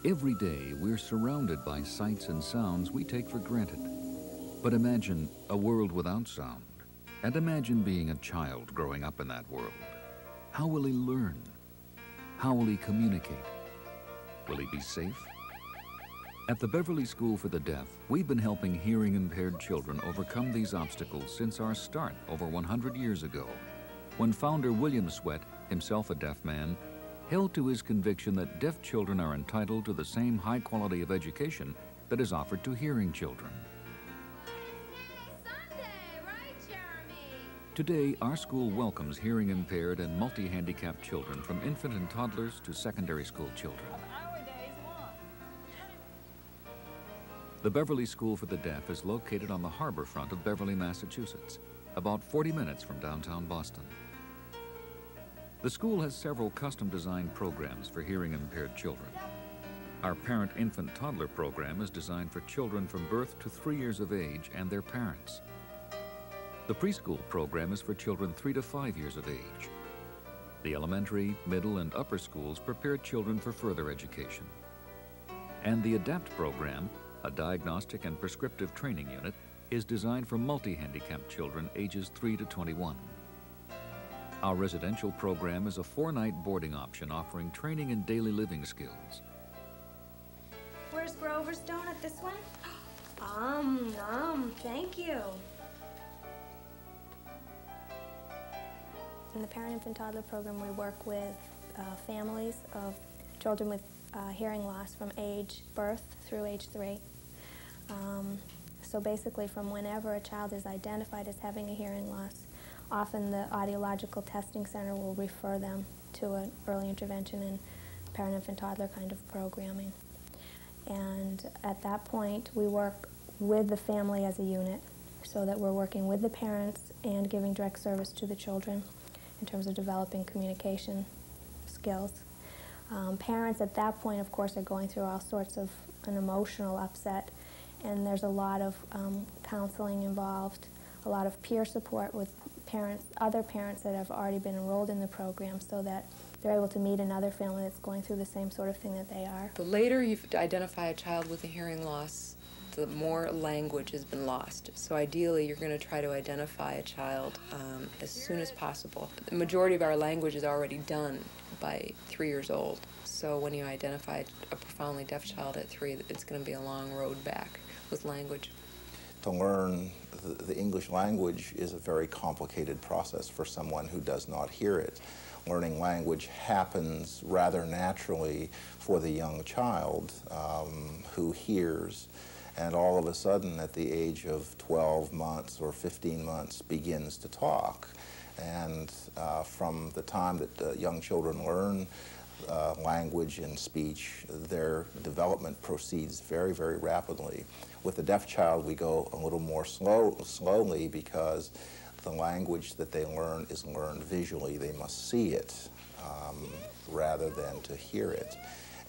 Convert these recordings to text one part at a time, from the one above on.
Every day, we're surrounded by sights and sounds we take for granted. But imagine a world without sound, and imagine being a child growing up in that world. How will he learn? How will he communicate? Will he be safe? At the Beverly School for the Deaf, we've been helping hearing-impaired children overcome these obstacles since our start over 100 years ago, when founder William Sweat, himself a deaf man, held to his conviction that deaf children are entitled to the same high quality of education that is offered to hearing children. Sunday, right, Jeremy? Today, our school welcomes hearing-impaired and multi-handicapped children from infant and toddlers to secondary school children. The Beverly School for the Deaf is located on the harbor front of Beverly, Massachusetts, about 40 minutes from downtown Boston. The school has several custom-designed programs for hearing-impaired children. Our Parent-Infant-Toddler program is designed for children from birth to 3 years of age and their parents. The Preschool Program is for children 3 to 5 years of age. The elementary, middle, and upper schools prepare children for further education. And the ADAPT program, a diagnostic and prescriptive training unit, is designed for multi-handicapped children ages 3 to 21. Our residential program is a 4-night boarding option offering training in daily living skills. Where's Grover's donut? This one? Thank you. In the Parent-Infant-Toddler program, we work with families of children with hearing loss from age birth through age 3. So basically, from whenever a child is identified as having a hearing loss, often the audiological testing center will refer them to an early intervention and parent-infant-toddler kind of programming. And at that point, we work with the family as a unit, so that we're working with the parents and giving direct service to the children in terms of developing communication skills. Parents at that point, of course, are going through all sorts of an emotional upset, and there's a lot of counseling involved, a lot of peer support with parents, other parents that have already been enrolled in the program, so that they're able to meet another family that's going through the same sort of thing that they are. The later you identify a child with a hearing loss, the more language has been lost. So ideally, you're going to try to identify a child as soon as possible. The majority of our language is already done by 3 years old. So when you identify a profoundly deaf child at 3, it's going to be a long road back with language. To learn the English language is a very complicated process for someone who does not hear it. Learning language happens rather naturally for the young child who hears, and all of a sudden at the age of 12 months or 15 months begins to talk. And from the time that young children learn language and speech, their development proceeds very, very rapidly. With the deaf child, we go a little more slowly because the language that they learn is learned visually. They must see it rather than to hear it.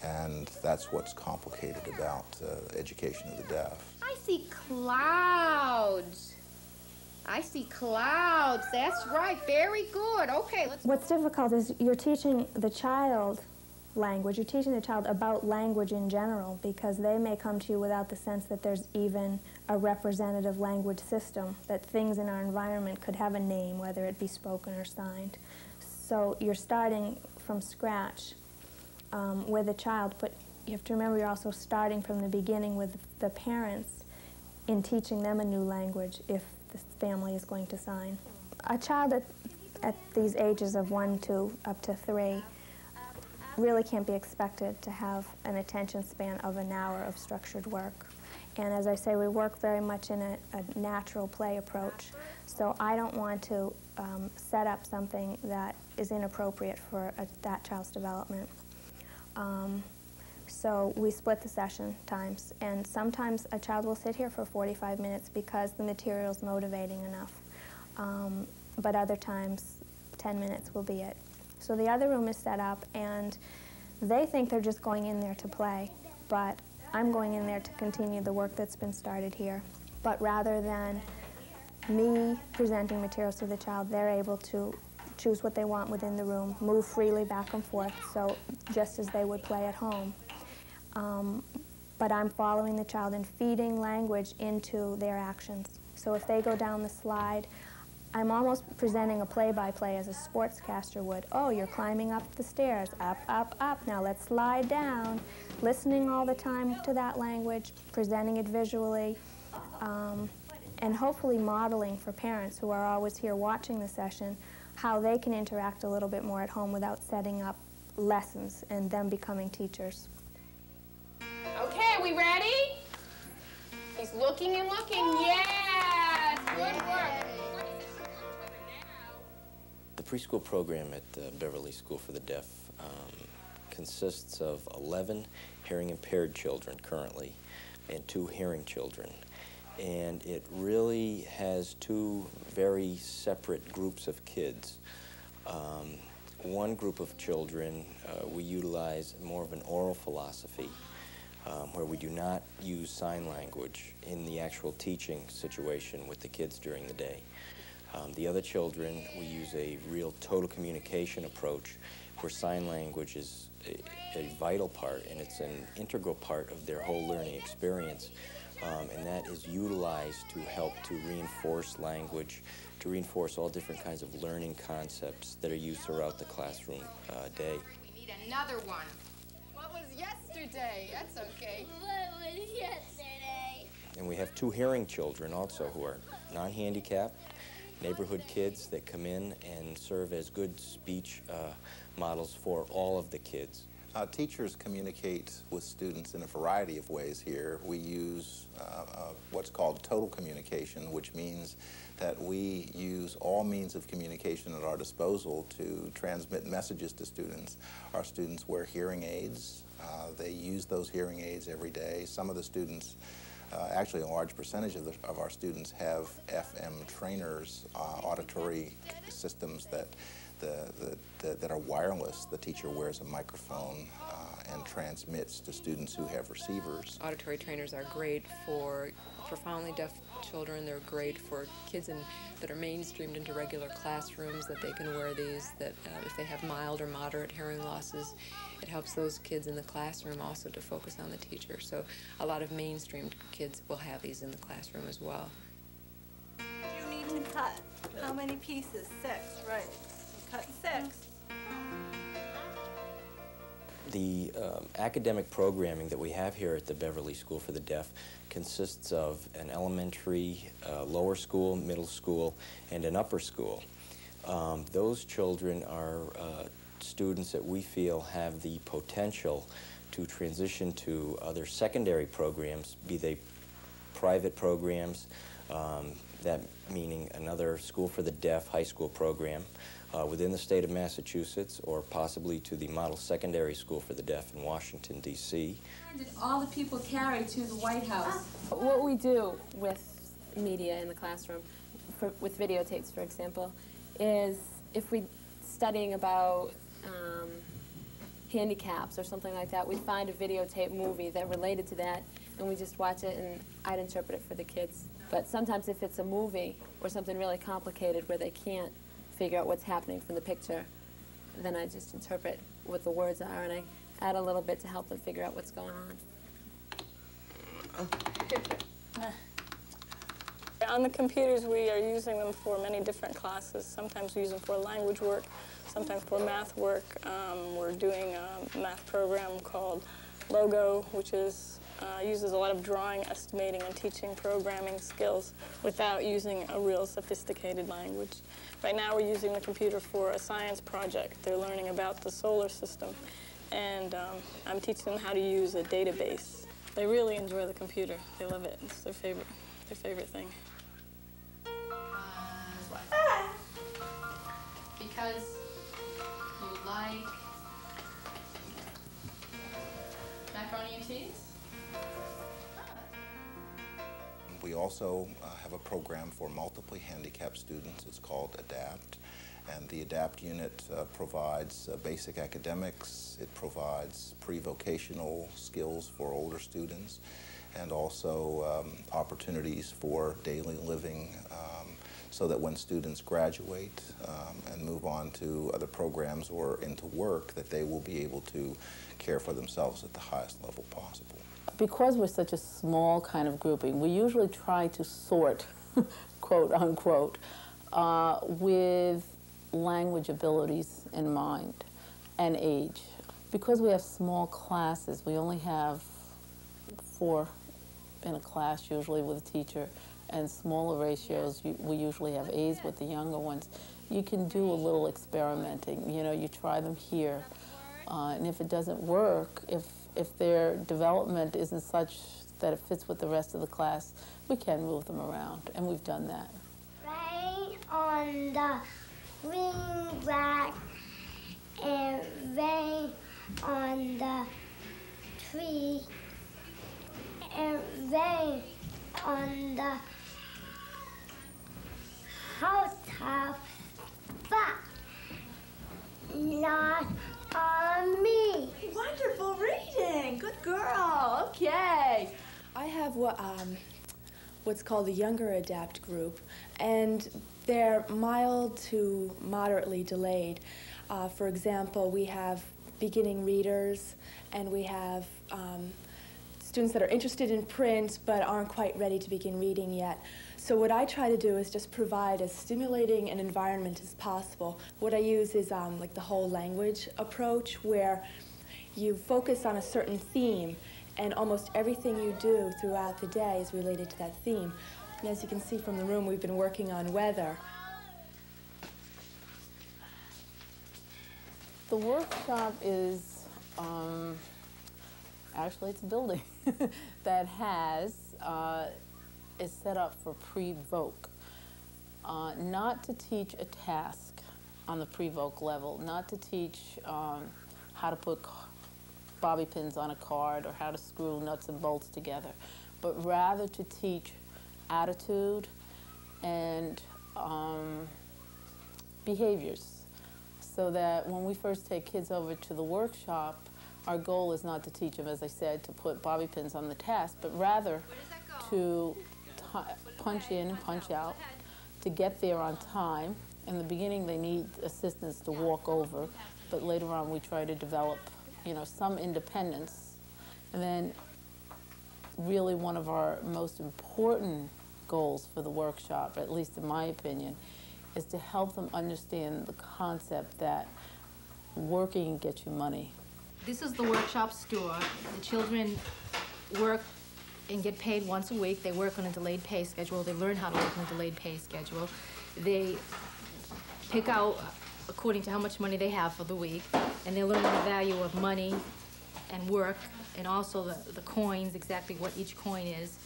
And that's what's complicated about education of the deaf. I see clouds. I see clouds. That's right. Very good. Okay, let's... What's difficult is you're teaching the child language. You're teaching the child about language in general, because they may come to you without the sense that there's even a representative language system, that things in our environment could have a name, whether it be spoken or signed. So you're starting from scratch with a child, but you have to remember you're also starting from the beginning with the parents in teaching them a new language if the family is going to sign. A child at these ages of 1 to up to 3 really can't be expected to have an attention span of an hour of structured work. And as I say, we work very much in a natural play approach. So I don't want to set up something that is inappropriate for that child's development. So we split the session times, and sometimes a child will sit here for 45 minutes because the material's motivating enough. But other times, 10 minutes will be it. So the other room is set up, and they think they're just going in there to play, but I'm going in there to continue the work that's been started here. But rather than me presenting materials to the child, they're able to choose what they want within the room, move freely back and forth, so just as they would play at home. but I'm following the child and feeding language into their actions. So if they go down the slide, I'm almost presenting a play-by-play as a sportscaster would. Oh, you're climbing up the stairs, up, up, up. Now let's slide down. Listening all the time to that language, presenting it visually, and hopefully modeling for parents who are always here watching the session how they can interact a little bit more at home without setting up lessons and them becoming teachers. Okay, are we ready? He's looking and looking. Yes! Good work. The preschool program at the Beverly School for the Deaf consists of 11 hearing-impaired children currently and 2 hearing children. And it really has 2 very separate groups of kids. One group of children we utilize more of an oral philosophy where we do not use sign language in the actual teaching situation with the kids during the day. The other children, we use a real total communication approach where sign language is a vital part, and it's an integral part of their whole learning experience. And that is utilized to help to reinforce language, to reinforce all different kinds of learning concepts that are used throughout the classroom day. We need another one. What was yesterday? That's okay. What was yesterday? And we have 2 hearing children also who are non-handicapped, neighborhood kids that come in and serve as good speech models for all of the kids. Teachers communicate with students in a variety of ways here. We use what's called total communication, which means that we use all means of communication at our disposal to transmit messages to students. Our students wear hearing aids. They use those hearing aids every day. Some of the students, actually a large percentage of our students, have FM trainers, auditory systems that are wireless. The teacher wears a microphone and transmits to students who have receivers. Auditory trainers are great for profoundly deaf children. They're great for kids that are mainstreamed into regular classrooms, that they can wear these, that if they have mild or moderate hearing losses, it helps those kids in the classroom also to focus on the teacher. So a lot of mainstreamed kids will have these in the classroom as well. You need to cut. How many pieces? 6, right. Cut 6. The academic programming that we have here at the Beverly School for the Deaf consists of an elementary, lower school, middle school, and an upper school. Those children are students that we feel have the potential to transition to other secondary programs, be they private programs, that meaning another School for the Deaf high school program within the state of Massachusetts, or possibly to the Model Secondary School for the Deaf in Washington, D.C. Did all the people carry to the White House? What we do with media in the classroom, with videotapes, for example, is if we're studying about handicaps or something like that, we find a videotape movie that related to that, and we just watch it, and I'd interpret it for the kids. But sometimes if it's a movie or something really complicated where they can't figure out what's happening from the picture, then I just interpret what the words are, and I add a little bit to help them figure out what's going on. On the computers, we are using them for many different classes. Sometimes we use them for language work, sometimes for math work. We're doing a math program called Logo, which uses a lot of drawing, estimating, and teaching programming skills without using a real sophisticated language. Right now we're using the computer for a science project. They're learning about the solar system, and I'm teaching them how to use a database. They really enjoy the computer. They love it. It's their favorite thing. Because you like macaroni and cheese? We also have a program for multiply handicapped students. It's called ADAPT. And the ADAPT unit provides basic academics. It provides pre-vocational skills for older students, and also opportunities for daily living so that when students graduate and move on to other programs or into work, that they will be able to care for themselves at the highest level possible. Because we're such a small kind of grouping, we usually try to sort, quote unquote, with language abilities in mind and age. Because we have small classes, we only have 4 in a class usually with a teacher, and smaller ratios, we usually have A's with the younger ones. You can do a little experimenting. You know, you try them here, and if it doesn't work, if their development isn't such that it fits with the rest of the class, we can move them around, and we've done that. Rain on the green grass and rain on the tree and rain on the housetop, but not on me. Wonderful reading. Good girl. Okay. I have what's called a younger adapt group, and they're mild to moderately delayed. For example, we have beginning readers, and we have students that are interested in print but aren't quite ready to begin reading yet. So what I try to do is just provide as stimulating an environment as possible. What I use is like the whole language approach, where you focus on a certain theme, and almost everything you do throughout the day is related to that theme. And as you can see from the room, we've been working on weather. The workshop is, actually it's a building that is set up for pre-voc. Not to teach a task on the pre-voc level, not to teach how to put bobby pins on a card or how to screw nuts and bolts together, but rather to teach attitude and behaviors, so that when we first take kids over to the workshop, our goal is not to teach them, as I said, to put bobby pins on the task, but rather to punch in and punch out, to get there on time. In the beginning, they need assistance to walk over, but later on we try to develop, you know, some independence. And then really one of our most important goals for the workshop, at least in my opinion, is to help them understand the concept that working gets you money. This is the workshop store. The children work and get paid once a week. They work on a delayed pay schedule. They learn how to work on a delayed pay schedule. They pick out according to how much money they have for the week, and they're learning the value of money and work, and also the coins, exactly what each coin is.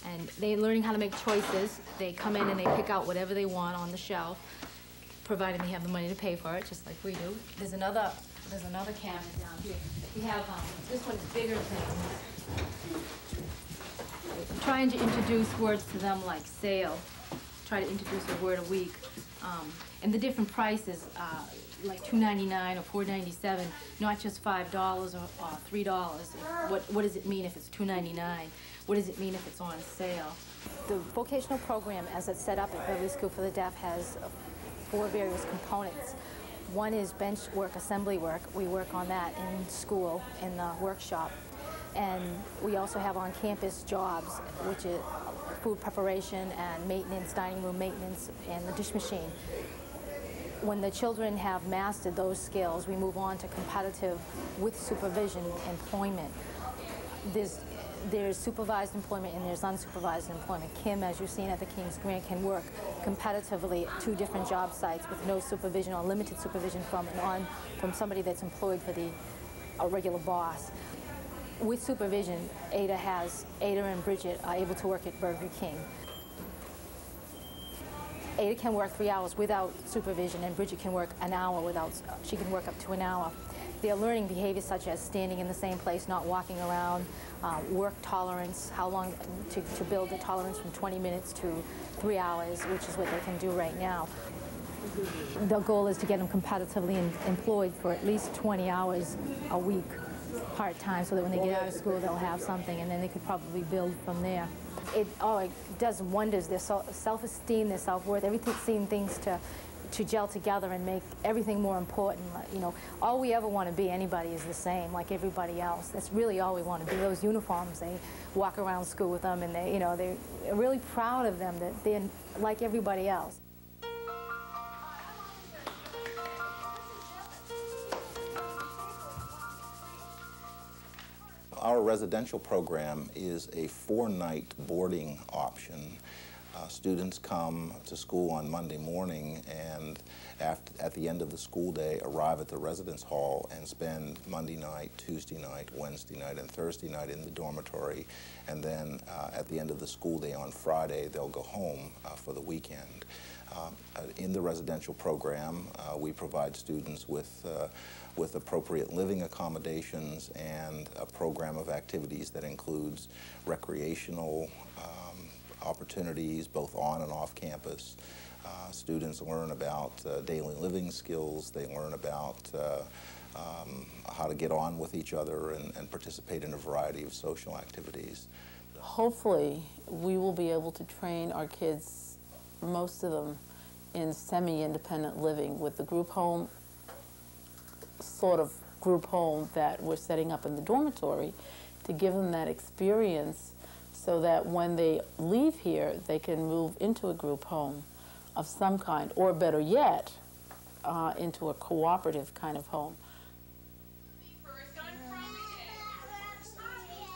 And they're learning how to make choices. They come in and they pick out whatever they want on the shelf, provided they have the money to pay for it, just like we do. There's another cabinet down here. We have, this one's bigger things. Trying to introduce words to them like sale. Try to introduce a word a week. And the different prices, like $2.99 or $4.97, not just $5 or $3. What does it mean if it's $2.99? What does it mean if it's on sale? The vocational program, as it's set up at Beverly School for the Deaf, has 4 various components. One is bench work, assembly work. We work on that in school, in the workshop. And we also have on-campus jobs, which is food preparation and maintenance, dining room maintenance, and the dish machine. When the children have mastered those skills, we move on to competitive with supervision employment. There's supervised employment and there's unsupervised employment. Kim, as you've seen at the King's Grant, can work competitively at 2 different job sites with no supervision or limited supervision from somebody that's employed for a regular boss. With supervision, Ada and Bridget are able to work at Burger King. Ada can work 3 hours without supervision, and Bridget can work an hour without, she can work up to an hour. They're learning behaviors such as standing in the same place, not walking around, work tolerance, how long to build a tolerance from 20 minutes to 3 hours, which is what they can do right now. The goal is to get them competitively employed for at least 20 hours a week, part-time, so that when they get out of school, they'll have something, and then they could probably build from there. it does wonders. Their self-esteem, their self-worth, everything, seeing things to gel together and make everything more important. You know, all we ever want to be, anybody, is the same, like everybody else. That's really all we want to be. Those uniforms, they walk around school with them, and they, you know, they're really proud of them, that they're like everybody else. Our residential program is a 4-night boarding option. Students come to school on Monday morning and at the end of the school day arrive at the residence hall and spend Monday night, Tuesday night, Wednesday night, and Thursday night in the dormitory. And then at the end of the school day on Friday, they'll go home for the weekend. In the residential program, we provide students with appropriate living accommodations and a program of activities that includes recreational opportunities both on and off campus. Students learn about daily living skills. They learn about how to get on with each other and participate in a variety of social activities. Hopefully, we will be able to train our kids, most of them, in semi-independent living with the group home, sort of group home that we're setting up in the dormitory, to give them that experience so that when they leave here, they can move into a group home of some kind, or better yet, into a cooperative kind of home.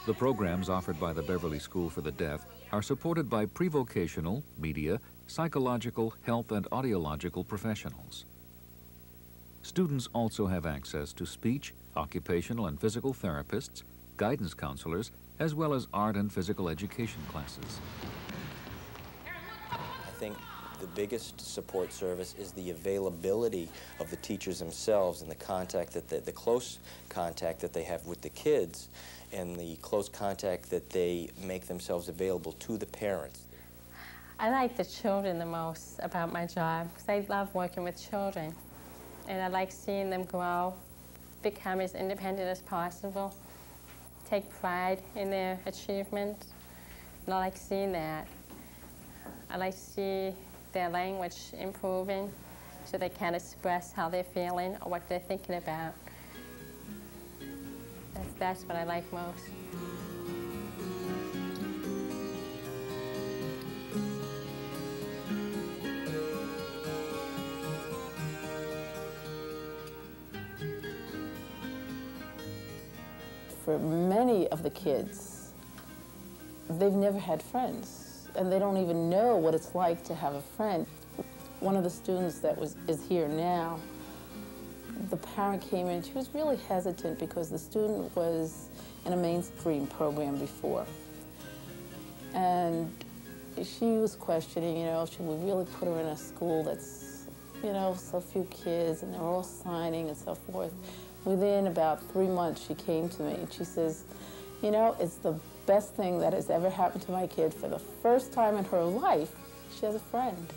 The programs offered by the Beverly School for the Deaf are supported by pre-vocational, media, psychological, health, and audiological professionals. Students also have access to speech, occupational and physical therapists, guidance counselors, as well as art and physical education classes. I think the biggest support service is the availability of the teachers themselves and the contact that the close contact that they have with the kids and the close contact that they make themselves available to the parents. I like the children the most about my job because I love working with children, and I like seeing them grow, become as independent as possible, take pride in their achievements. And I like seeing that. I like to see their language improving so they can express how they're feeling or what they're thinking about. That's what I like most. For many of the kids, they've never had friends, and they don't even know what it's like to have a friend. One of the students that is here now, the parent came in, she was really hesitant because the student was in a mainstream program before. And she was questioning, you know, should we really put her in a school that's, you know, so few kids and they're all signing and so forth. Within about 3 months, she came to me and she says, you know, it's the best thing that has ever happened to my kid. For the first time in her life, she has a friend.